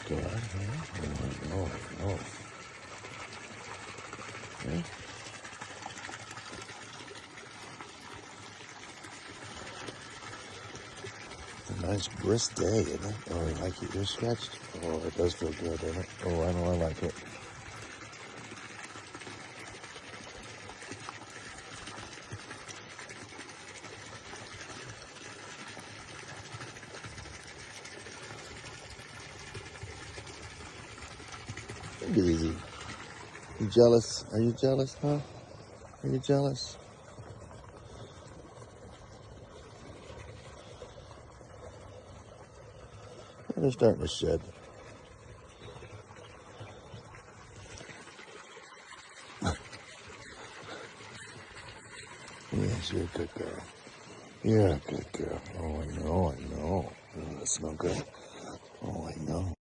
God, huh? Oh, I know, I know. Yeah. It's a nice brisk day, isn't it? Oh, you like your ear scratched? Oh, it does feel good, doesn't it? Oh, I know I like it. Take it easy. You jealous? Are you jealous, huh? Are you jealous? They're starting to shed. Yes, you're a good girl. You're a good girl. Oh, I know, I know. Doesn't that smell good? Oh, I know.